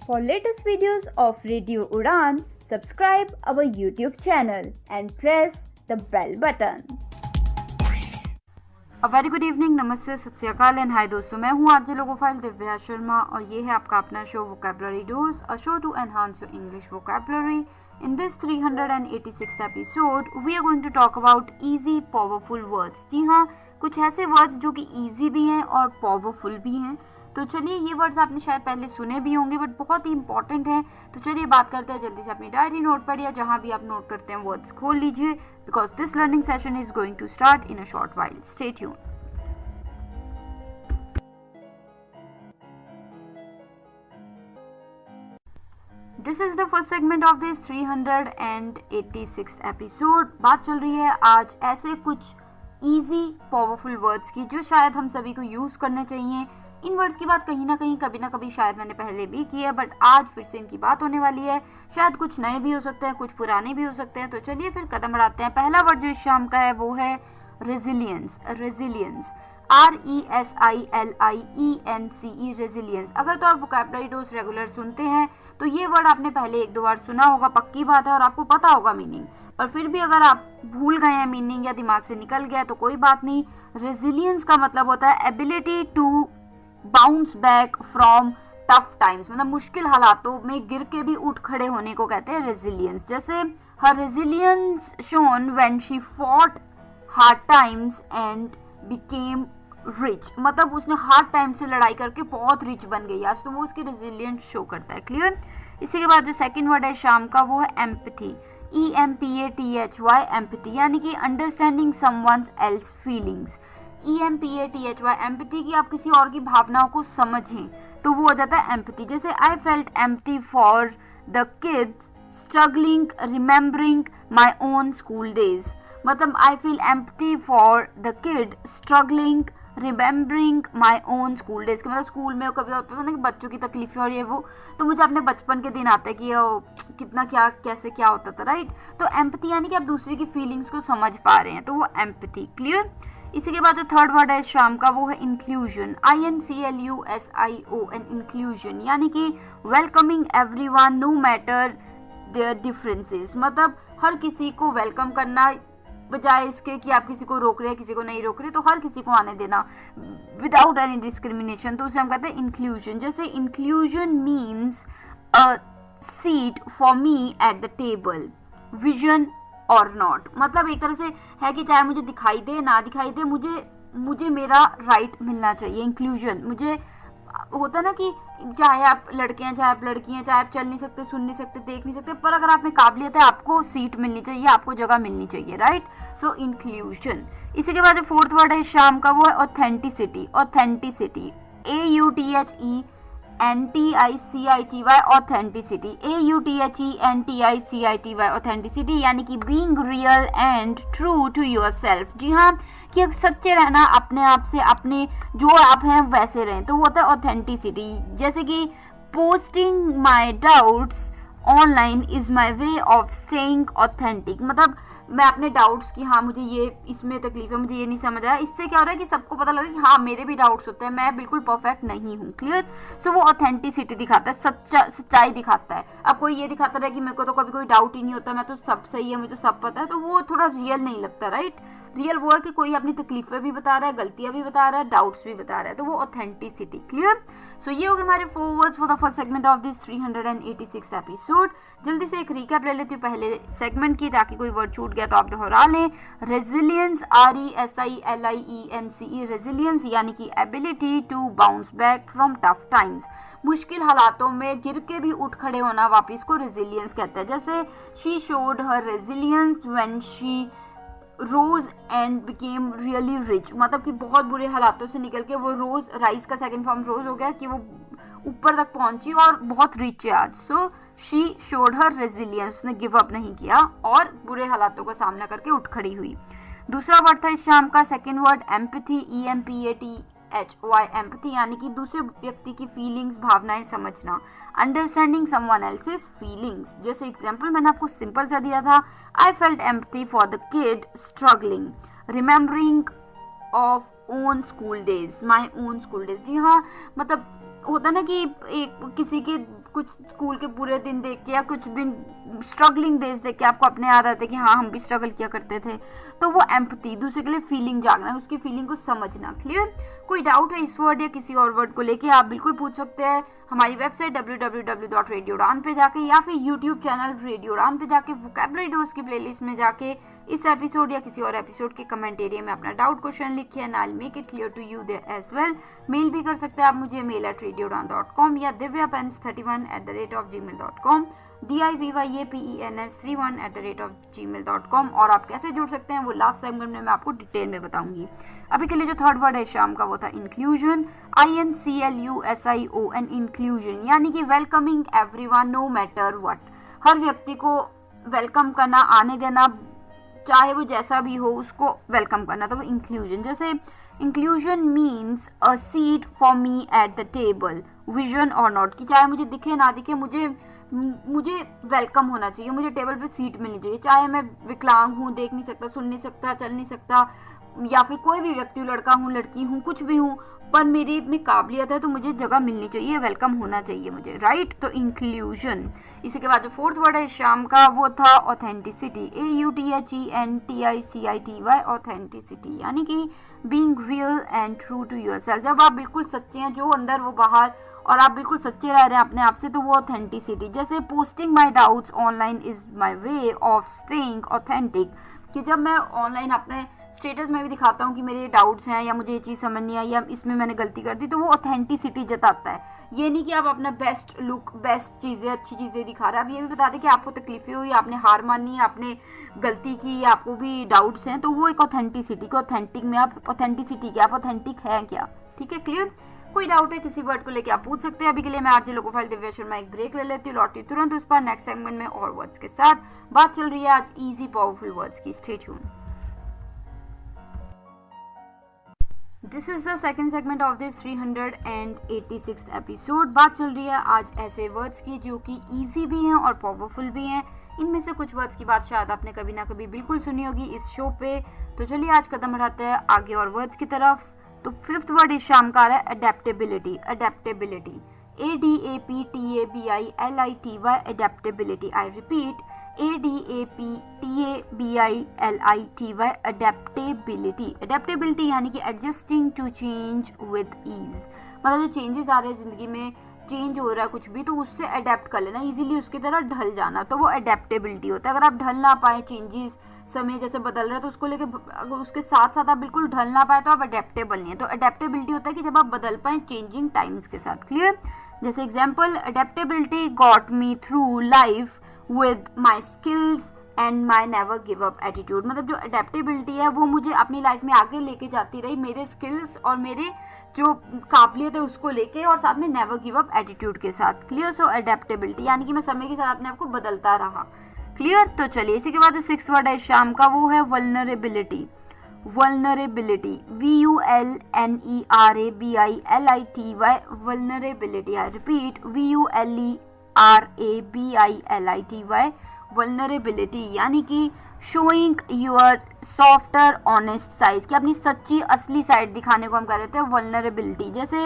For latest videos of Radio Udan, subscribe our YouTube channel and press the bell button. A very good evening, नमस्ते, सत श्री अकाल and hi दोस्तों, मैं हूँ RJ logophile Divya Sharma और ये है आपका अपना show vocabulary dose, a show to enhance your English vocabulary. In this 386th episode, we are going to talk about easy powerful words. जी हाँ, कुछ ऐसे वर्ड्स जो कि easy भी हैं और powerful भी हैं. तो चलिए, ये वर्ड्स आपने शायद पहले सुने भी होंगे बट बहुत ही इंपॉर्टेंट हैं. तो चलिए बात करते हैं, जल्दी से अपनी डायरी नोट पर या जहाँ भी आप नोट करते हैं वर्ड्स खोल लीजिए, because this learning session is going to start in a short while. Stay tuned. This is the first segment of this 386th episode. बात चल रही है आज ऐसे कुछ इजी पावरफुल वर्ड्स की जो शायद हम सभी को यूज करने चाहिए. इन वर्ड्स की बात कहीं ना कहीं कभी ना कभी शायद मैंने पहले भी की है, बट आज फिर से इनकी बात होने वाली है. शायद कुछ नए भी हो सकते हैं, कुछ पुराने भी हो सकते हैं. तो चलिए फिर कदम बढ़ाते हैं. पहला वर्ड जो इस शाम का है वो है रेजिलियंस. Resilience, RESILIENCE, resilience. अगर तो आप वोकैबुलरी डोज रेगुलर सुनते हैं तो ये वर्ड आपने पहले एक दो बार सुना होगा, पक्की बात है, और आपको पता होगा मीनिंग. पर फिर भी अगर आप भूल गए हैं मीनिंग या दिमाग से निकल गया तो कोई बात नहीं. रेजिलियंस का मतलब होता है ability to bounce back from tough times. मतलब मुश्किल हालातों में गिर के भी उठ खड़े होने को कहते हैं रेजिलियंस. जैसे her resilience shown when she fought hard times and became rich. मतलब उसने हार्ड टाइम से लड़ाई करके बहुत रिच बन गई आज, तो वो उसकी रेजिलियंस शो करता है. क्लियर. इसी के बाद जो सेकंड वर्ड है शाम का वो है एम्पैथी. EMPATHY, एम्पैथी, यानी कि understanding someone's else feelings. EMPATHY, empathy, की आप किसी और की भावनाओं को समझें, तो वो हो जाता है एम्पैथी. जैसे I felt empathy for the kids struggling remembering my own school days. मतलब I feel empathy for the kid struggling remembering my own school days. मतलब स्कूल में कभी होता था ना कि बच्चों की तकलीफें और ये वो, तो मुझे अपने बचपन के दिन आते हैं कि कितना क्या कैसे क्या होता था, राइट. तो एम्पैथी यानी कि आप दूसरे की फीलिंग्स को समझ पा रहे हैं, तो वो एम्पैथी. क्लियर. इसी के बाद जो थर्ड वर्ड है शाम का वो है इंक्लूजन. INCLUSION, इंक्लूजन, यानी कि welcoming everyone no matter their differences. मतलब हर किसी को वेलकम करना, बजाय इसके कि आप किसी को रोक रहे हैं किसी को नहीं रोक रहे, तो हर किसी को आने देना विदाउट एनी डिस्क्रिमिनेशन, तो उसे हम कहते हैं इंक्लूजन. जैसे inclusion means a seat for me at the table, vision और नॉट. मतलब एक तरह से है कि चाहे मुझे दिखाई दे ना दिखाई दे, मुझे मेरा राइट मिलना चाहिए. इंक्लूजन, मुझे होता ना कि चाहे आप लड़के हैं चाहे आप लड़की हैं, चाहे आप चल नहीं सकते, सुन नहीं सकते, देख नहीं सकते, पर अगर आप में काबिलियत है आपको सीट मिलनी चाहिए, आपको जगह मिलनी चाहिए, राइट. सो इंक्लूजन. इसी के बाद जो फोर्थ वर्ड है शाम का वो है authenticity. Authenticity, AUTHENTICITY, authenticity. AUTHENTICITY, authenticity, यानी कि being real and true to yourself. जी हाँ, कि सच्चे रहना अपने आप से, अपने जो आप हैं वैसे रहें, तो वो होता है ऑथेंटिसिटी. जैसे कि posting my doubts online is my way of staying authentic. मतलब मैं अपने डाउट्स की, हाँ मुझे ये इसमें तकलीफ है, मुझे ये नहीं समझ आया, इससे क्या हो रहा है कि सबको पता लग रहा है कि हाँ मेरे भी डाउट्स होते हैं, मैं बिल्कुल परफेक्ट नहीं हूँ. क्लियर. सो वो ऑथेंटिसिटी दिखाता है, सच्चाई दिखाता है. अब कोई ये दिखाता रहे कि मेरे को तो कभी कोई डाउट ही नहीं होता, मैं तो सब सही है, मुझे तो सब पता है, तो वो थोड़ा रियल नहीं लगता, राइट. रियल वो है कि कोई अपनी तकलीफें भी बता रहा है, गलतियां भी बता रहा है, डाउट्स भी बता रहा है, तो वो ऑथेंटिसिटी. क्लियर. सो ये हो गए हमारे 4 words for the first segment of this 386th episode. जल्दी से एक रिकैप ले लेती हूँ पहले सेगमेंट की, ताकि कोई वर्ड छूट गया तो आप दोहरा लें. रेजिलियंस, RESILIENCE, रेजिलियंस, यानी कि ability to bounce back from tough times. मुश्किल हालातों में गिर के भी उठ खड़े होना, वापिस को रेजिलियंस कहते हैं. जैसे she showed her resilience when she rose and became really rich. मतलब कि बहुत बुरे हालातों से निकल के वो रोज, राइज का सेकंड फॉर्म रोज हो गया, कि वो ऊपर तक पहुंची और बहुत रिच है आज. So she showed her resilience, उसने गिव अप नहीं किया और बुरे हालातों का सामना करके उठ खड़ी हुई. दूसरा वर्ड था इस शाम का second word empathy. EMPATHY, empathy, यानी कि दूसरे व्यक्ति की फीलिंग्स, भावनाएं समझना. Understanding someone else's feelings. जैसे एग्जांपल मैंने आपको सिंपल सा दिया था, I felt empathy for the kid struggling remembering of own school days, my own school days. जी हाँ, मतलब होता ना कि एक किसी के कुछ स्कूल के पूरे दिन देख के या कुछ दिन स्ट्रगलिंग डेज देख के आपको अपने याद आते कि हाँ हम भी स्ट्रगल किया करते थे, तो वो एम्पैथी, दूसरे के लिए फीलिंग जागना, उसकी फीलिंग को समझना। क्लियर? कोई डाउट है इस वर्ड या किसी और वर्ड को लेके आप बिल्कुल पूछ सकते हैं हमारी वेबसाइट www.radioudan पे जाके, या फिर यूट्यूब चैनल रेडियो उड़ान पे जाके वोकैबुलरी डोज की प्लेलिस्ट में जाके इस एपिसोड या किसी और एपिसोड के कमेंट एरिया में अपना डाउट क्वेश्चन लिखिए and I will make it clear to you there as well. Mail भी कर सकते हैं आप मुझे, mail@radioudan.com या divyapens31@gmail.com, divyapens31@gmail.com। और आप कैसे जुड़ सकते हैं वो लास्ट सेगमेंट में मैं आपको डिटेल में बताऊंगी। अभी के लिए जो थर्ड वर्ड है शाम का वो था इंक्लूजन, INCLUSION, इंक्लूजन यानी कि welcoming everyone no matter what, हर व्यक्ति को वेलकम करना, आने देना, चाहे वो जैसा भी हो उसको वेलकम करना, तो वो इंक्लूजन। जैसे inclusion means a seat for me at the table, vision और नॉट, कि चाहे मुझे दिखे ना दिखे मुझे वेलकम होना चाहिए, मुझे टेबल पे सीट मिलनी चाहिए, चाहे मैं विकलांग हूँ, देख नहीं सकता, सुन नहीं सकता, चल नहीं सकता, या फिर कोई भी व्यक्ति हूँ, लड़का हूँ, लड़की हूँ, कुछ भी हूँ, पर मेरी में काबिलियत है तो मुझे जगह मिलनी चाहिए, वेलकम होना चाहिए मुझे, राइट? तो इंक्लूजन। इसी के बाद जो फोर्थ वर्ड है शाम का वो था ऑथेंटिसिटी, AUTHENTICITY, ऑथेंटिसिटी यानी कि being real and true to yourself, जब आप बिल्कुल सच्चे हैं, जो अंदर वो बाहर, और आप बिल्कुल सच्चे रह रहे हैं अपने आप से, तो वो ऑथेंटिसिटी। जैसे posting my doubts online is my way of staying authentic, कि जब मैं ऑनलाइन अपने स्टेटस में भी दिखाता हूँ कि मेरे डाउट्स हैं या मुझे ये चीज़ समझ नहीं आई या इसमें मैंने गलती कर दी, तो वो ऑथेंटिसिटी जताता है। ये नहीं कि आप अपना बेस्ट लुक, बेस्ट चीज़ें, अच्छी चीज़ें दिखा रहे हैं, आप ये भी बता दें कि आपको तकलीफें हुई, आपने हार मानी, आपने गलती की, आपको भी डाउट्स हैं, तो वो एक ऑथेंटिसिटी को, ऑथेंटिक में आप ऑथेंटिसिटी क्या, आप ऑथेंटिक हैं क्या? ठीक है, क्लियर? कोई डाउट है किसी वर्ड को लेके आप पूछ सकते हैं। अभी के लिए मैं आरजे लोकोफाइल दिव्या शर्मा एक ब्रेक ले लेती हूँ, लौटती तुरंत उस पर नेक्स्ट सेगमेंट में और वर्ड्स के साथ। बात चल रही है आज इजी पावरफुल वर्ड्स की, stay tune. This is the second segment of this 386th episode. बात चल रही है आज ऐसे वर्ड्स की जो कि ईजी भी हैं और पावरफुल भी हैं। इनमें से कुछ वर्ड्स की बात शायद आपने कभी ना कभी बिल्कुल सुनी होगी इस शो पे। तो चलिए आज कदम बढ़ाते हैं आगे और वर्ड्स की तरफ। तो फिफ्थ वर्ड इस शाम का आ रहा है adaptability, adaptability, ADAPTABILITY, adaptability. I repeat, ADAPTABILITY, adaptability. Adaptability यानी कि adjusting to change with ease, मतलब जो चेंजेस आ रहे हैं जिंदगी में, चेंज हो रहा है कुछ भी, तो उससे अडेप्ट कर लेना, इजीली उसकी तरह ढल जाना, तो वो अडेप्टेबिलिटी होता है। अगर आप ढल ना पाए, चेंजेस समय जैसे बदल रहा है तो उसको लेके अगर उसके साथ साथ आप बिल्कुल ढल ना पाए तो आप अडेप्टेबल नहीं है। तो अडेप्टेबिलिटी होता है कि जब आप बदल पाए चेंजिंग टाइम्स के साथ। क्लियर? जैसे example, adaptability got me through life with my skills and my never give up attitude, मतलब जो अडेप्टेबिलिटी है वो मुझे अपनी लाइफ में आगे लेके जाती रही, मेरे स्किल्स और मेरे जो काबिलियत है उसको लेके, और साथ में नेवर गिव अप एटीट्यूड के साथ। क्लियर? सो अडेप्टेबिलिटी यानी कि मैं समय के साथ अपने आप को बदलता रहा। क्लियर? तो चलिए इसी के बाद जो सिक्स्थ वर्ड है शाम का वो है vulnerability, vulnerability, VULNERABILITY, vulnerability. I repeat, VULERABILITY, vulnerability यानी कि showing your softer honest side, कि अपनी सच्ची असली साइड दिखाने को हम कह देते हैं वल्नरेबिलिटी। जैसे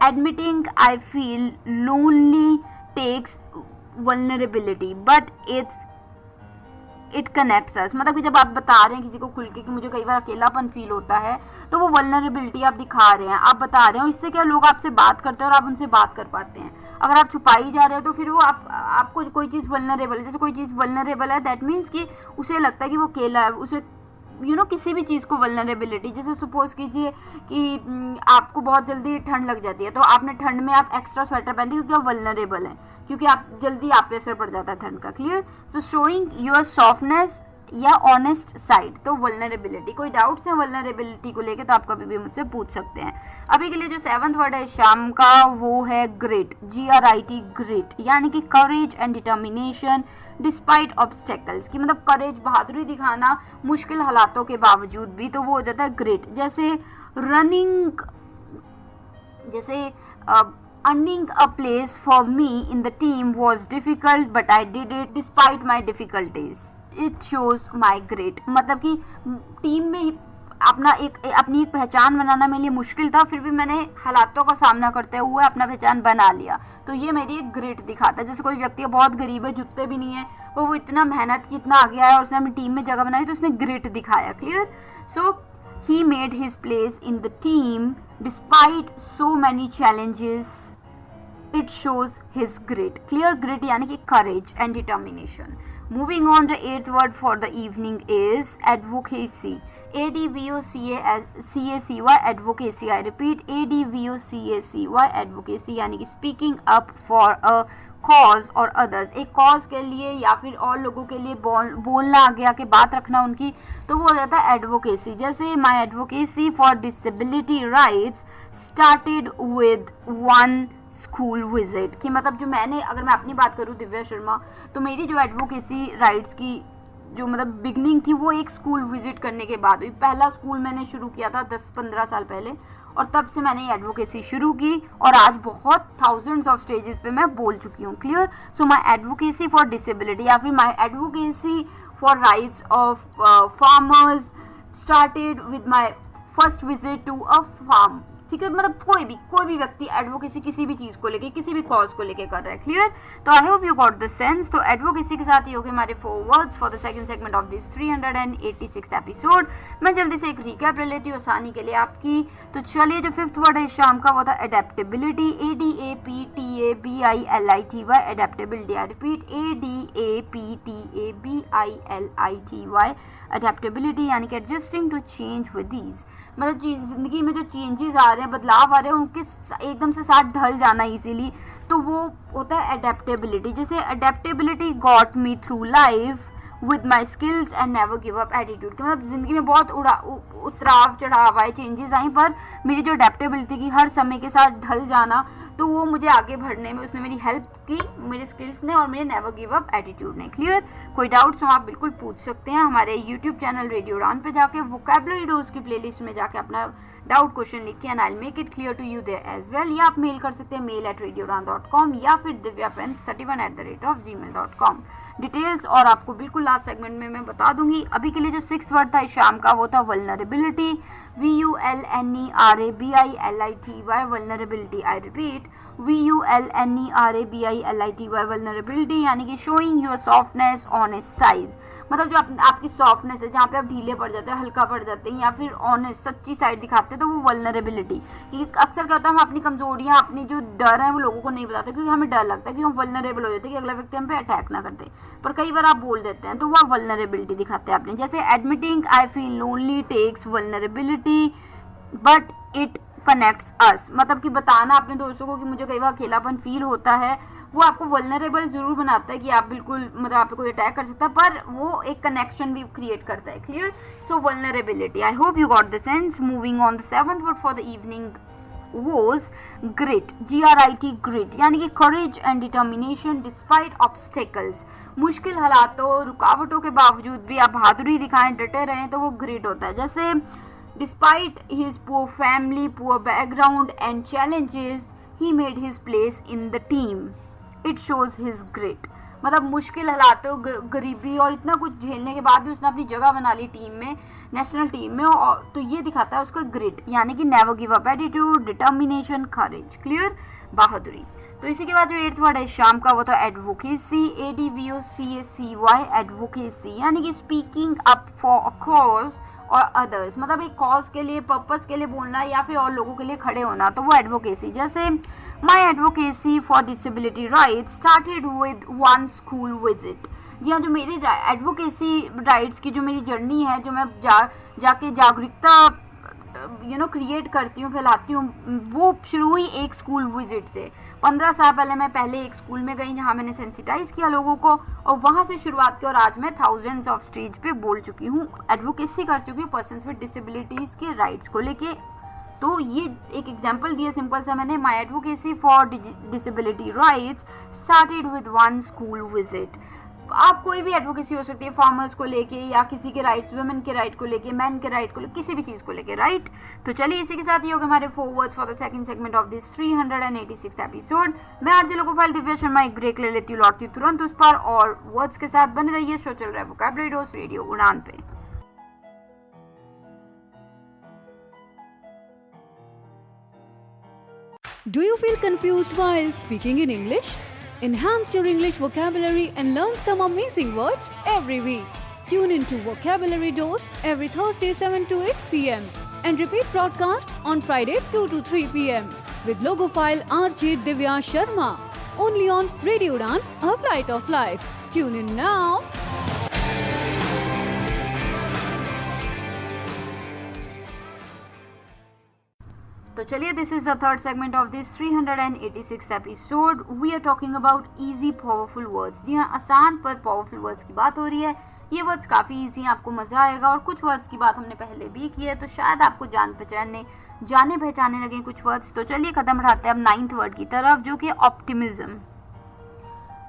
admitting I feel lonely takes vulnerability but it connects us, मतलब कि जब आप बता रहे हैं किसी को खुल के कि मुझे कई बार अकेलापन फील होता है, तो वो वल्नरेबिलिटी आप दिखा रहे हैं, आप बता रहे हो, इससे क्या लोग आपसे बात करते हैं और आप उनसे बात कर पाते हैं। अगर आप छुपाई जा रहे हो तो फिर वो आपको कोई चीज़ वल्नरेबल है, जैसे कोई चीज़ वल्नरेबल है दैट मीन्स कि उसे लगता है कि वो अकेला है, उसे किसी भी चीज़ को वल्नरेबिलिटी, जैसे सपोज कीजिए कि आपको बहुत जल्दी ठंड लग जाती है, तो आपने ठंड में आप एक्स्ट्रा स्वेटर पहनते क्योंकि आप वल्नरेबल हैं, क्योंकि आप जल्दी आप पे असर पड़ जाता है ठंड का। Clear? So showing your softness या ऑनेस्ट साइड, तो वल्नरेबिलिटी। कोई डाउट्स है वल्नरेबिलिटी को लेके तो आप कभी भी मुझसे पूछ सकते हैं। अभी के लिए जो सेवंथ वर्ड है शाम का वो है ग्रिट, GRIT, ग्रिट यानी कि courage and determination despite obstacles, की मतलब करेज, बहादुरी दिखाना मुश्किल हालातों के बावजूद भी, तो वो हो जाता है ग्रिट। जैसे रनिंग, जैसे earning a place for me in the team was difficult but I did it despite my difficulties. It shows my grit, मतलब कि टीम में अपनी एक पहचान बनाना मेरे लिए मुश्किल था, फिर भी मैंने हालातों का सामना करते हुए अपना पहचान बना लिया। तो ये मेरी एक ग्रिट दिखाता है। जैसे कोई व्यक्ति बहुत गरीब है, जुटते भी नहीं है, पर वो इतना मेहनत की, इतना आगे आया और उसने अपनी टीम में जगह बनाई, तो उसने ग्रिट दिखाया। Clear? So he made his place in the team despite so many challenges, it shows his grit. Clear? Grit यानी कि courage and determination. Moving on, the 8th word for the evening is advocacy. ADVOCACY, advocacy. I repeat, ADVOCACY, advocacy यानी कि speaking up for a cause or others. एक cause के लिए या फिर और लोगों के लिए बोलना, आगे आके बात रखना उनकी, तो वो हो जाता है advocacy. जैसे my advocacy for disability rights started with one school visit, कि मतलब जो मैंने, अगर मैं अपनी बात करूँ दिव्या शर्मा, तो मेरी जो एडवोकेसी राइट्स की जो मतलब बिगनिंग थी वो एक स्कूल विजिट करने के बाद हुई। पहला स्कूल मैंने शुरू किया था 10-15 साल पहले, और तब से मैंने एडवोकेसी शुरू की और आज बहुत थाउजेंड्स ऑफ स्टेजेस पे मैं बोल चुकी हूँ। Clear? So my advocacy for disability या फिर my advocacy for rights of farmers started with my first visit to a farm. ठीक है, मतलब कोई भी व्यक्ति एडवोकेसी किसी भी चीज को लेके, किसी भी कॉज को लेके कर रहा है। क्लियर? तो I hope you got the sense. तो एडवोकेसी के साथ ही हो गए हमारे 4 words for the second segment of this 386th episode. मैं जल्दी से एक रिकैप ले लेती हूँ आसानी के लिए आपकी। तो चलिए, जो 5th वर्ड है शाम का वो था adaptability, ADAPTABILITY, adaptability. I repeat, ADAPTABILITY, adaptability यानी कि adjusting to change with ease. मतलब जिंदगी में जो चेंजेस आ रहे हैं, बदलाव आ रहे हैं, उनके एकदम से साथ ढल जाना इजीली, तो वो होता है एडेप्टेबिलिटी। जैसे adaptability got me through life with my skills and never give up attitude, कि मतलब जिंदगी में बहुत उतराव चढ़ाव आए, चेंजेस आई, पर मेरी जो एडेप्टेबिलिटी की हर समय के साथ ढल जाना, तो वो मुझे आगे बढ़ने में उसने मेरी हेल्प की, मेरे स्किल्स ने और मेरे नेवर गिव अप एटीट्यूड ने। क्लियर? कोई डाउट्स हो आप बिल्कुल पूछ सकते हैं हमारे यूट्यूब चैनल रेडियो उड़ान पे जाके, वोकैबुलरी डोज की प्लेलिस्ट में जाके अपना डाउट क्वेश्चन लिख के, and I will make it clear to you there as well. या आप मेल कर सकते हैं mail@radioudan.com या फिर divyapens31@gmail.com। डिटेल्स और आपको बिल्कुल लास्ट सेगमेंट में मैं बता दूंगी। अभी के लिए जो 6th वर्ड था इस शाम का वो था vulnerability, VULNERABILITY, vulnerability. I repeat, VULNERABILITY, vulnerability यानी कि showing your softness on A size. मतलब जो आपकी सॉफ्टनेस है, जहाँ पे आप ढीले पड़ जाते हैं, हल्का पड़ जाते हैं, या फिर ऑनेस्ट सच्ची साइड दिखाते हैं, तो वो वल्नरेबिलिटी। क्योंकि अक्सर क्या होता है, हम अपनी कमजोरियाँ, अपनी जो डर है वो लोगों को नहीं बताते, क्योंकि हमें डर लगता है कि हम वल्नरेबल हो जाते हैं कि अगला व्यक्ति हम पे अटैक ना करते, पर कई बार आप बोल देते हैं, तो वो वल्नरेबिलिटी दिखाते हैं आपने। जैसे admitting I feel lonely takes vulnerability but it connects us, मतलब कि बताना अपने दोस्तों को कि मुझे कई बार अकेलापन फील होता है, वो आपको वल्नरेबल जरूर बनाता है कि आप बिल्कुल, मतलब आप पे कोई अटैक कर सकता है, पर वो एक कनेक्शन भी क्रिएट करता है। Clear? So vulnerability. I hope you got the sense. Moving on, the 7th word for the evening was grit, GRIT, grit यानी कि courage and determination despite obstacles। मुश्किल हालातों, रुकावटों के बावजूद भी आप बहादुरी दिखाएं, डटे रहें, तो वो ग्रिट होता है। जैसे despite his poor family, poor background and challenges, he made his place in the team, it shows his grit। मतलब मुश्किल हालातों, गरीबी और इतना कुछ झेलने के बाद भी उसने अपनी जगह बना ली टीम में, नेशनल टीम में, और तो ये दिखाता है उसका ग्रिट यानी कि never give up attitude, determination, courage. Clear? बहादुरी। तो इसी के बाद जो 8th वर्ड है शाम का वो था एडवोकेसी, ADVOCACY, एडवोकेसी यानी कि speaking up for a cause और अदर्स, मतलब एक कॉज के लिए, पर्पस के लिए बोलना या फिर और लोगों के लिए खड़े होना, तो वो एडवोकेसी। जैसे my advocacy for disability rights started with one school visit. जी हाँ, जो मेरी एडवोकेसी राइट्स की जो मेरी जर्नी है, जो मैं जाके जागरूकता क्रिएट करती हूँ, फैलाती हूँ, वो शुरू हुई एक स्कूल विजिट से। 15 साल पहले मैं पहले एक स्कूल में गई जहाँ मैंने सेंसिटाइज किया लोगों को, और वहाँ से शुरुआत की, और आज मैं थाउजेंड्स ऑफ स्टेज पे बोल चुकी हूँ, एडवोकेसी कर चुकी हूँ पर्सन्स विद डिसेबिलिटीज़ के राइट्स को लेके। तो ये एक एग्जाम्पल दिया सिंपल सा मैंने, my advocacy for disability rights started with one school visit. आप कोई भी एडवोकेसी हो सकती है, फार्मर्स को लेके या किसी के राइट्स, वुमेन के राइट को लेके, मैन के राइट को लेके, किसी भी चीज़ को लेके, राइट। तो चलिए इसी के साथ ही होगा हमारे 4 words for the second segment of this 386th episode. मैं आरजे लोकोफाइल दिव्या शर्मा एक ब्रेक ले लेती हूँ, लौटती हूँ तुरंत उस पर, और वर्ड्स के साथ बने रहिए। शो चल रहा है वोकैबुलरी डोज रेडियो उड़ान पे। Do you feel confused while speaking in English? Enhance your English vocabulary and learn some amazing words every week. Tune in to Vocabulary Dose every Thursday 7 to 8 p.m. and repeat broadcast on Friday 2 to 3 p.m. with logophile RJ Divya Sharma. Only on Radio Udan, A Flight of Life. Tune in now. तो चलिए, this is the third segment of this 386 episode. We are talking about easy powerful words. जी हाँ, आसान पर powerful words की बात हो रही है. ये वर्ड्स काफ़ी इजी हैं, आपको मज़ा आएगा. और कुछ वर्ड्स की बात हमने पहले भी की है, तो शायद आपको जाने पहचाने लगे कुछ वर्ड्स. तो चलिए कदम बढ़ाते हैं अब 9th वर्ड की तरफ, जो कि ऑप्टिमिज्म.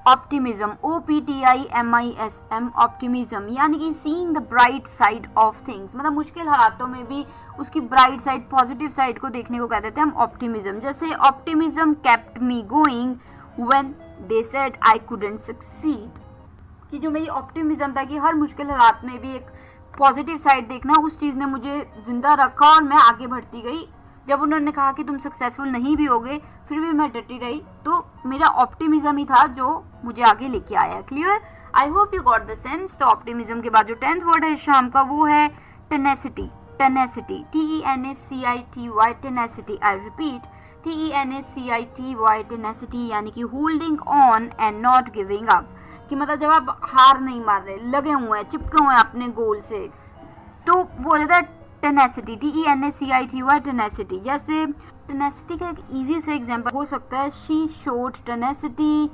ऑप्टिमिज्म, OPTIMISM, ऑप्टिमिज्म यानी कि seeing the bright side of things. मतलब मुश्किल हालातों में भी उसकी ब्राइट साइड, पॉजिटिव साइड को देखने को कहते हैं हम ऑप्टिमिज्म. जैसे optimism kept me going when they said I couldn't succeed. कि जो मेरी ऑप्टिमिज्म था कि हर मुश्किल हालात में भी एक पॉजिटिव साइड देखना, उस चीज़ ने मुझे जिंदा रखा और मैं आगे बढ़ती गई. जब उन्होंने कहा कि तुम सक्सेसफुल नहीं भी होगे, फिर भी मैं डटी रही. तो मेरा ऑप्टिमिज्म ही था जो मुझे आगे लेके आया. Clear? I hope you got the sense. तो ऑप्टिमिज्म के बाद जो 10th वर्ड है शाम का, वो है tenacity. Tenacity, TENACITY, tenacity. I repeat, TENACITY, tenacity यानी कि holding on and not giving up. कि मतलब जब आप हार नहीं मार रहे, लगे हुए हैं, चिपके हुए हैं अपने गोल से, तो वो हो जाता है टेनेसिटी. TENACITY, tenacity. जैसे टेनेसिटी का एक इजी से एग्जांपल हो सकता है, she showed tenacity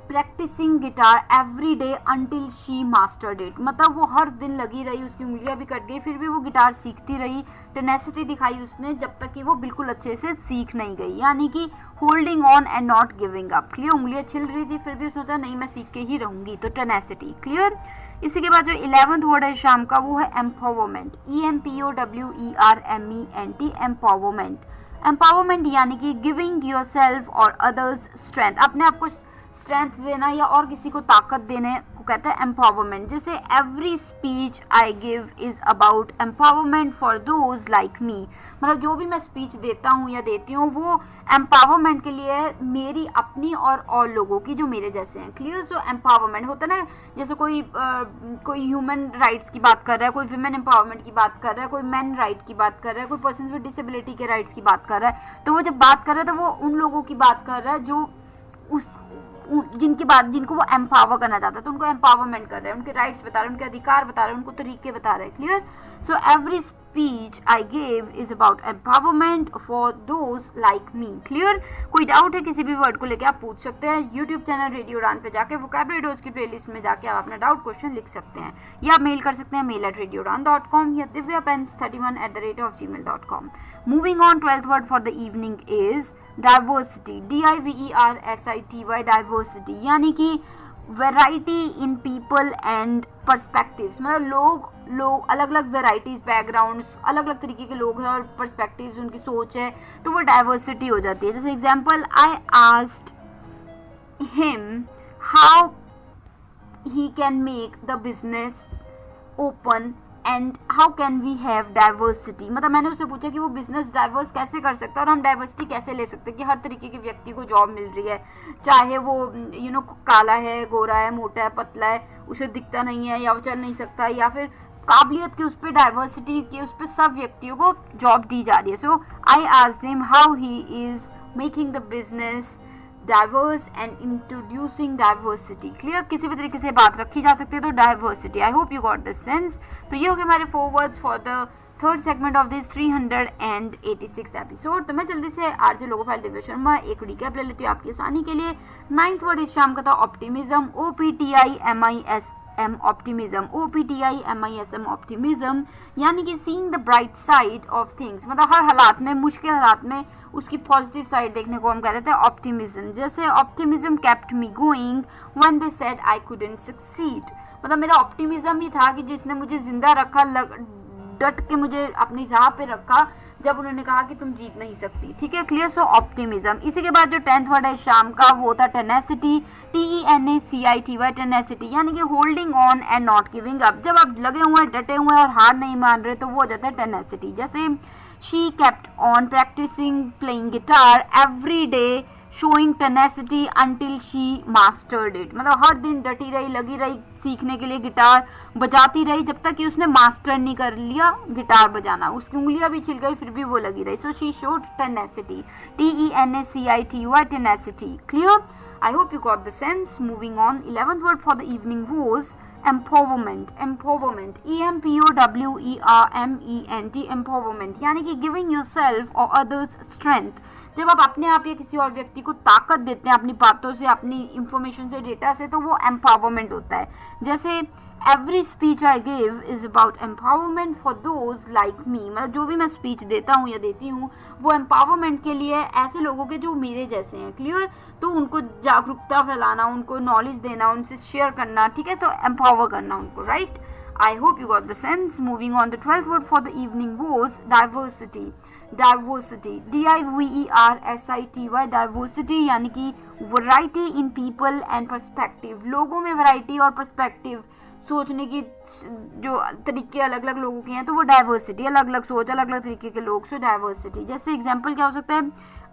practising guitar every day until she mastered it. मतलब वो हर दिन लगी रही, उसकी उंगलियां भी कट गई, फिर भी वो गिटार सीखती रही. टेनेसिटी दिखाई उसने जब तक कि वो बिल्कुल अच्छे से सीख नहीं गई. यानी कि holding on and not giving up. Clear? उंगलियां छिल रही थी, फिर भी सोचा नहीं मैं सीख के ही रहूंगी. तो टेनेसिटी. क्लियर? इसी के बाद जो 11th वर्ड है शाम का, वो है एम्पावरमेंट. EMPOWERMENT, empowerment. एम्पावरमेंट यानी कि गिविंग योर सेल्फ और अदर्स स्ट्रेंथ. अपने आप को स्ट्रेंथ देना या और किसी को ताकत देने को कहते हैं एम्पावरमेंट. जैसे every speech I give is about empowerment for those like me. मतलब जो भी मैं स्पीच देता हूँ या देती हूँ, वो एम्पावरमेंट के लिए है, मेरी अपनी और लोगों की जो मेरे जैसे हैं. क्लियर? जो एम्पावरमेंट होता है ना, जैसे कोई ह्यूमन राइट्स की बात कर रहा है, कोई वुमेन एम्पावरमेंट की बात कर रहा है, कोई मैन राइट की बात कर रहा है, कोई पर्सन विद डिसेबिलिटी के राइट्स की बात कर रहा है. तो वो जब बात कर रहा है तो वो उन लोगों की बात कर रहा है जो जिनको वो एम्पावर करना चाहता है. तो उनको एम्पावरमेंट कर रहे हैं, उनके राइट्स बता रहे हैं, उनके अधिकार बता रहे हैं, उनको तरीके बता रहे हैं. Clear? So every speech I give is about empowerment for those like me. Clear? कोई डाउट है किसी भी वर्ड को लेकर आप पूछ सकते हैं. यूट्यूब चैनल रेडियो उड़ान पे जाके वोकैबुलरी डोज की प्लेलिस्ट में जाके आप अपना डाउट क्वेश्चन लिख सकते हैं, या आप मेल कर सकते हैं mail@radioudan.com या divyapens31@gmail.com. Moving on, 12th word for the evening is diversity. DIVERSITY, diversity यानी कि variety in people and perspectives. मतलब लोग अलग अलग वेराइटीज, बैकग्राउंड्स, अलग अलग तरीके के लोग हैं और पर्सपेक्टिव्स, उनकी सोच है, तो वो डाइवर्सिटी हो जाती है. जैसे example, I asked him how he can make the business open and how can we have diversity. मतलब मैंने उससे पूछा कि वो बिजनेस डाइवर्स कैसे कर सकता है और हम डाइवर्सिटी कैसे ले सकते हैं कि हर तरीके के व्यक्ति को जॉब मिल रही है, चाहे वो काला है, गोरा है, मोटा है, पतला है, उसे दिखता नहीं है या वो चल नहीं सकता, या फिर काबिलियत की उस पर, डाइवर्सिटी की उस पर सब व्यक्तियों को जॉब दी जा रही है. So I asked him how he is making the business diverse and introducing diversity. Clear? किसी भी तरीके से बात रखी जा सकती है, तो diversity. I hope you got the sense. तो ये हो गए हमारे 4 words for the third segment of this 386 episode. तो मैं जल्दी से आरजे लोगोफाइल दिव्या शर्मा एक रिकैप ले लेती हूँ आपकी आसानी के लिए. 9th वर्ड इस शाम का था optimism. OPTIMISM, optimism. OPTIMISM, optimism यानी कि seeing the bright side of things. मतलब हर हालात में, मुश्किल हालात में उसकी पॉजिटिव साइड देखने को हम कह रहे थे ऑप्टिमिज्म. जैसे optimism kept me going when they said I couldn't succeed. मतलब मेरा ऑप्टिमिज्म ही था कि जिसने मुझे जिंदा रखा, डट के मुझे अपनी राह पे रखा जब उन्होंने कहा कि तुम जीत नहीं सकती. ठीक है? क्लियर? सो ऑप्टिमिज्म. इसी के बाद जो 10th वर्ड है शाम का, वो था टेनेसिटी. TENACITY, टेनेसिटी यानी कि holding on and not giving up. जब आप लगे हुए हैं, डटे हुए हैं और हार नहीं मान रहे, तो वो हो जाता है टेनेसिटी. जैसे She kept on practicing playing guitar every day, showing tenacity until she mastered it. मतलब हर दिन डटी रही, लगी रही सीखने के लिए, गिटार बजाती रही जब तक कि उसने मास्टर नहीं कर लिया गिटार बजाना. उसकी उंगलियां भी छिल गई फिर भी वो लगी रही. So she showed tenacity. TENACITY, tenacity. Clear? I hope you got the sense. Moving on, 11th word for the evening was empowerment. Empowerment, EMPOWERMENT, empowerment यानी कि giving yourself or others strength. जब आप अपने आप या किसी और व्यक्ति को ताकत देते हैं अपनी बातों से, अपनी इंफॉर्मेशन से, डेटा से, तो वो एम्पावरमेंट होता है. जैसे every speech I give is about empowerment for those like me. मतलब जो भी मैं स्पीच देता हूँ या देती हूँ वो एम्पावरमेंट के लिए ऐसे लोगों के जो मेरे जैसे हैं. क्लियर? तो उनको जागरूकता फैलाना, उनको नॉलेज देना, उनसे शेयर करना, ठीक है, तो एम्पावर करना उनको. Right? I hope you got the sense. Moving on, the 12th word for the evening was diversity. Diversity, DIVERSITY, diversity यानी कि variety in people and perspective. लोगों में variety और perspective, सोचने की जो तरीके अलग अलग लोगों के हैं, तो वो डाइवर्सिटी, अलग अलग सोच, अलग अलग तरीके के लोग, सो डाइवर्सिटी. जैसे एग्जाम्पल क्या हो सकता है?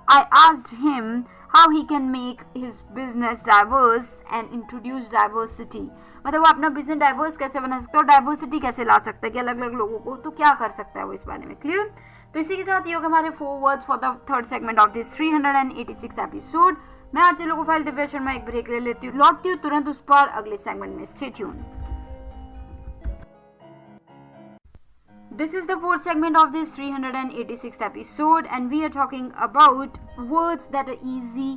I asked him how he can make his business diverse and introduce diversity. मतलब वो अपना बिजनेस डाइवर्स कैसे बना सकता है और डाइवर्सिटी कैसे ला सकता है कि अलग अलग लोगों को, तो क्या कर सकता है वो इस बारे में. क्लियर? तो इसी के साथ ये होगा हमारे 4 words for the third segment of this 386 episode. मैं आरजे लोगो फाइल दिव्या शर्मा एक ब्रेक ले लेती हूँ, लौटती हूँ तुरंत उस पर अगले सेगमेंट में. Stay tuned. This is the fourth segment of this 386th episode and we are talking about words that are easy,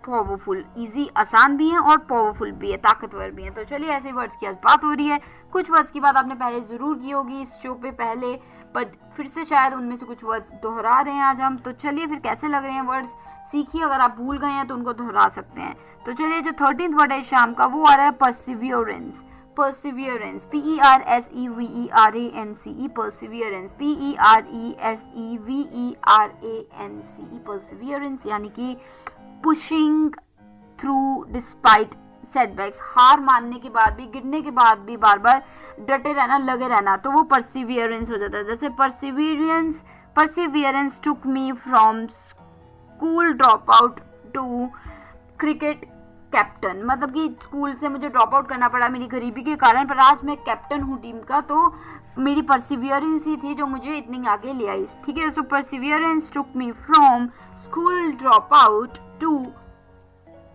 powerful. Easy आसान भी हैं और powerful भी है, ताकतवर भी हैं. तो चलिए ऐसे वर्ड्स की आज बात हो रही है. कुछ वर्ड्स की बात आपने पहले ज़रूर की होगी इस शो पे पहले, बट फिर से शायद उनमें से कुछ वर्ड्स दोहरा रहे हैं आज हम. तो चलिए फिर कैसे लग रहे हैं वर्ड्स सीखिए. अगर आप भूल गए हैं तो उनको दोहरा सकते हैं. तो चलिए जो 13th वर्ड है शाम का वो आ रहा है perseverance. Perseverance, PERSEVERANCE, perseverance, PERSEVERANCE, perseverance यानी कि pushing through despite setbacks. हार मानने के बाद भी, गिरने के बाद भी बार बार डटे रहना, लगे रहना, तो वो perseverance हो जाता है. जैसे perseverance took me from school dropout to cricket captain. मतलब कि स्कूल से मुझे ड्रॉप आउट करना पड़ा मेरी गरीबी के कारण, पर आज मैं कैप्टन हूँ टीम का, तो मेरी परसिवियरेंस ही थी जो मुझे इतनी आगे ले आई. ठीक है? So perseverance took me from school drop out to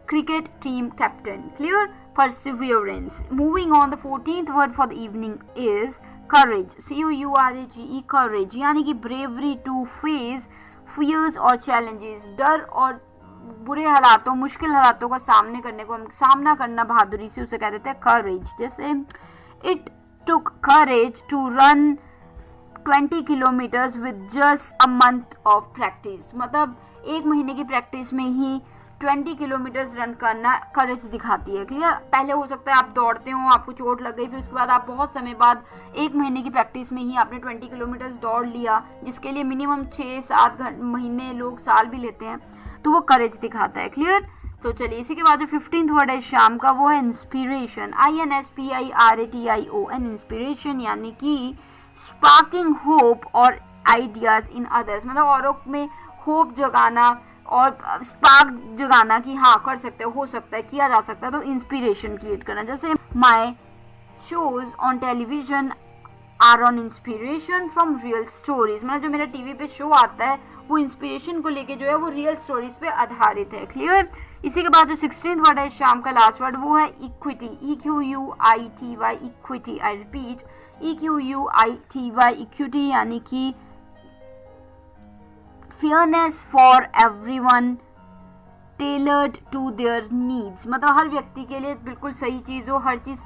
cricket team captain. Clear? Perseverance. Moving on, the 14th word for the evening is courage. COURAGE, courage यानी कि ब्रेवरी टू फेस फियर्स और चैलेंजेस. डर और बुरे हालातों, मुश्किल हालातों का सामने करने को, हम सामना करना बहादुरी से, उसे कह देते हैं करेज. जैसे it took courage to run 20 kilometres with just a month of practice. मतलब 1 महीने की प्रैक्टिस में ही 20 किलोमीटर्स रन करना करेज दिखाती है. क्लियर? पहले हो सकता है आप दौड़ते हो, आपको चोट लग गई, फिर उसके बाद आप बहुत समय बाद 1 महीने की प्रैक्टिस में ही आपने 20 किलोमीटर्स दौड़ लिया, जिसके लिए मिनिमम 6-7 महीने, लोग साल भी लेते हैं, तो वो करेज दिखाता है. क्लियर? तो चलिए इसी के बाद जो 15th वर्ड है शाम का वो है इंस्पिरेशन. INSPIRATION, इंस्पिरेशन यानी कि स्पार्किंग होप और आइडियाज इन अदर्स. मतलब औरों में होप जगाना और स्पार्क जगाना कि हाँ कर सकते हो सकता है, किया जा सकता है, तो इंस्पिरेशन क्रिएट करना. जैसे my shows on television are on inspiration from real stories. मतलब जो मेरा टीवी पे शो आता है वो इंस्पिरेशन को लेके जो है वो रियल स्टोरीज पे आधारित है. क्लियर? इसी के बाद जो 16th वर्ड है शाम का लास्ट वर्ड वो है equity. EQUITY, equity. I repeat, EQUITY, equity यानी कि fairness for everyone, tailored to their needs. मतलब हर व्यक्ति के लिए बिल्कुल सही चीज़ हो, हर चीज़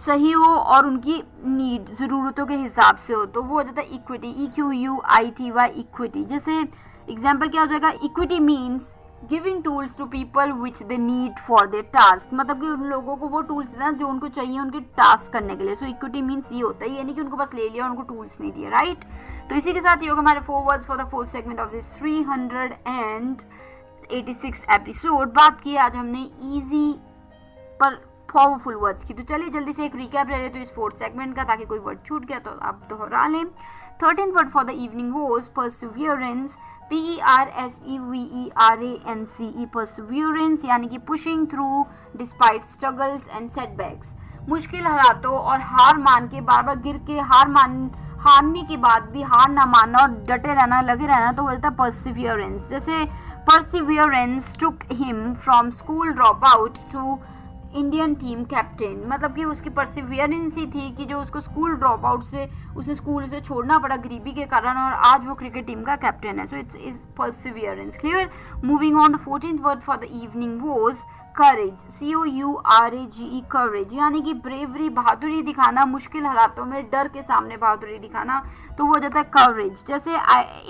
सही हो और उनकी नीड, ज़रूरतों के हिसाब से हो, तो वो हो जाता है इक्विटी. EQUITY, equity. जैसे एग्जाम्पल क्या हो जाएगा? Equity means giving tools to people which they need for their task. मतलब कि उन लोगों को वो टूल्स देना जो उनको चाहिए उनके टास्क करने के लिए. सो इक्विटी मीन्स ये होता है, ये नहीं कि उनको बस ले लिया और उनको टूल्स नहीं दिए. राइट? तो इसी के साथ ये होगा हमारे 4 words for the 4th segment of this 386 episode. बात की आज हमने ईजी पर पावरफुल वर्ड्स की. तो चलिए जल्दी से एक रिकैप ले लेते हैं इस 4th सेगमेंट का, ताकि कोई वर्ड छूट गया तो आप दोहरा लें. 13th word for the evening was perseverance, PERSEVERANCE, perseverance यानी कि pushing through despite struggles and setbacks. मुश्किल हालातों और हार मान के बार बार गिर के हारने के बाद भी हार ना मानना और डटे रहना, लगे रहना, तो बोलता है perseverance. जैसे perseverance took him from school dropout to Indian team captain, मतलब कि उसकी परसिवियरेंस ही थी कि जो उसको स्कूल ड्रॉप आउट से उसने स्कूल से छोड़ना पड़ा गरीबी के कारण, और आज वो क्रिकेट टीम का कैप्टन है. So it's is Perseverance. Clear. Moving on, the 14th word for the evening was courage, COURAGE, courage यानी कि ब्रेवरी, बहादुरी दिखाना, मुश्किल हालातों में डर के सामने बहादुरी दिखाना, तो वो हो जाता है करेज. जैसे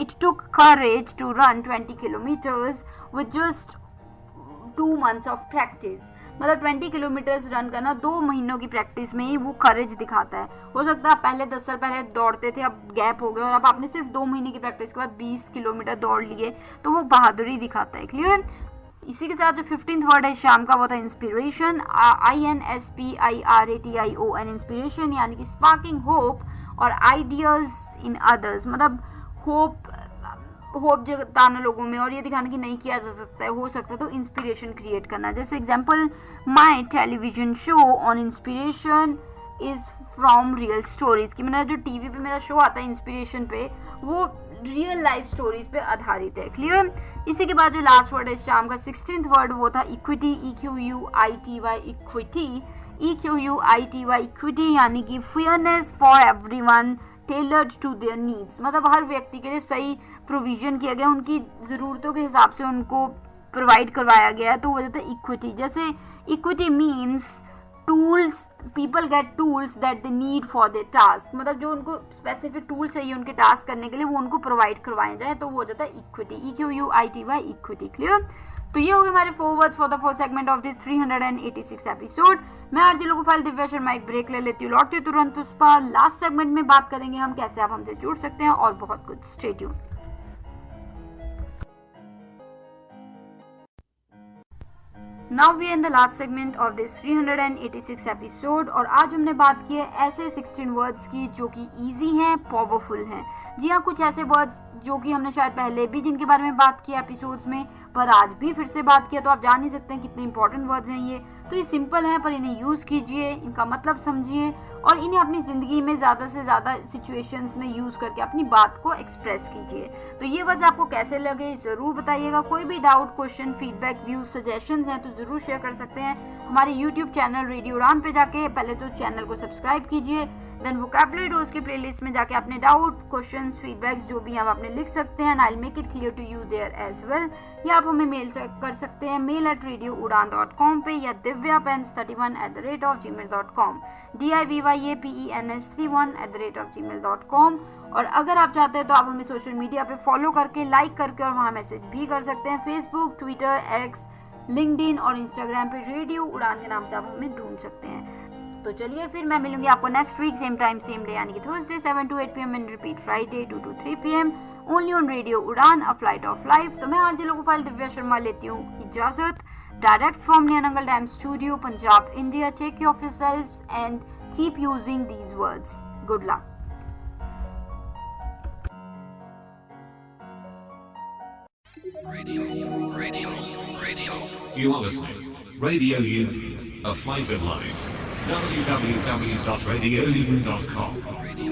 it took courage to run 20 kilometres with just 2 months of practice, मतलब 20 किलोमीटर्स रन करना 2 महीनों की प्रैक्टिस में ही वो करेज दिखाता है. हो सकता है आप पहले 10 साल पहले दौड़ते थे, अब गैप हो गया और अब आपने सिर्फ 2 महीने की प्रैक्टिस के बाद 20 किलोमीटर दौड़ लिए, तो वो बहादुरी दिखाता है. क्लियर. इसी के साथ जो 15th वर्ड है शाम का वो था इंस्पिरेशन, INSPIRATION, इंस्पिरेशन यानी कि स्पार्किंग होप और आइडियाज इन अदर्स, मतलब होप जताना लोगों में और ये दिखाना कि नहीं किया जा सकता है, हो सकता है, तो इंस्पिरेशन क्रिएट करना. जैसे example, my television show on inspiration is from real stories, कि मैंने जो टीवी पे मेरा शो आता है इंस्पिरेशन पे, वो रियल लाइफ स्टोरीज पे आधारित है. क्लियर. इसी के बाद जो लास्ट वर्ड है शाम का 16th वर्ड वो था equity, EQUITY, equity, EQUITY, equity यानी कि fairness for everyone tailored to their needs, मतलब हर व्यक्ति के लिए सही प्रोविजन किया गया, उनकी ज़रूरतों के हिसाब से उनको प्रोवाइड करवाया गया है, तो वो जाता है इक्विटी. जैसे equity means tools, people get tools that they need for their task, मतलब जो उनको स्पेसिफिक टूल चाहिए उनके टास्क करने के लिए वो उनको प्रोवाइड करवाए जाए, तो वो हो जाता है इक्विटी, EQUITY, इक्विटी. क्लियर. तो ये हो गए हमारे 4 words for the 4th segment of this 386 episode. मैं आरजे लोकोफाइल दिव्या शर्मा एक ब्रेक ले लेती हूँ, लौटती हूँ तुरंत उस पर. लास्ट सेगमेंट में बात करेंगे हम कैसे आप हमसे जुड़ सकते हैं और बहुत कुछ. Stay tuned. Now we are in the last segment of this 386 episode और आज हमने बात की है ऐसे 16 वर्ड्स की जो कि इजी हैं, पावरफुल हैं. जी हाँ, कुछ ऐसे वर्ड्स जो कि हमने शायद पहले भी जिनके बारे में बात किया एपिसोड्स में, पर आज भी फिर से बात किया, तो आप जान ही सकते हैं कितने इंपॉर्टेंट वर्ड्स हैं ये. तो ये सिंपल हैं पर इन्हें यूज़ कीजिए, इनका मतलब समझिए और इन्हें अपनी ज़िंदगी में ज़्यादा से ज़्यादा सिचुएशंस में यूज़ करके अपनी बात को एक्सप्रेस कीजिए. तो ये वर्ड्स आपको कैसे लगे ज़रूर बताइएगा. कोई भी doubt, question, feedback, views, suggestions हैं तो ज़रूर शेयर कर सकते हैं हमारे यूट्यूब चैनल रेडियो उड़ान पे जाके. पहले तो चैनल को सब्सक्राइब कीजिए, देन वोकैबुलरी डोज के प्लेलिस्ट में जाके अपने डाउट, क्वेश्चंस, फीडबैक्स जो भी आप अपने लिख सकते हैं, I will make it clear to you there as well. या आप हमें मेल कर सकते हैं mail@radioudan.com पे या divyapens31@gmail.com, DIVYAPENS31@gmail.com. और अगर आप चाहते हैं तो आप हमें सोशल मीडिया पे फॉलो करके, लाइक करके और वहाँ मैसेज भी कर सकते हैं. फेसबुक, ट्विटर, एक्स, लिंक्डइन और इंस्टाग्राम पे रेडियो उड़ान के नाम से आप हमें ढूंढ सकते हैं. तो चलिए फिर मैं मिलूंगी आपको next week same time same day यानी कि Thursday 7 to 8 PM and repeat Friday 2 to 3 PM only on radio Udaan, a flight of life. तो मैं आरजे लोकोफाइल दिव्या शर्मा लेती हूँ इजाजत, direct from नियरनंगल dam studio, Punjab, India. Take care of yourselves and keep using these words. Good luck. Radio. You are listening. Radio U, a flight of life. www.radioU.com.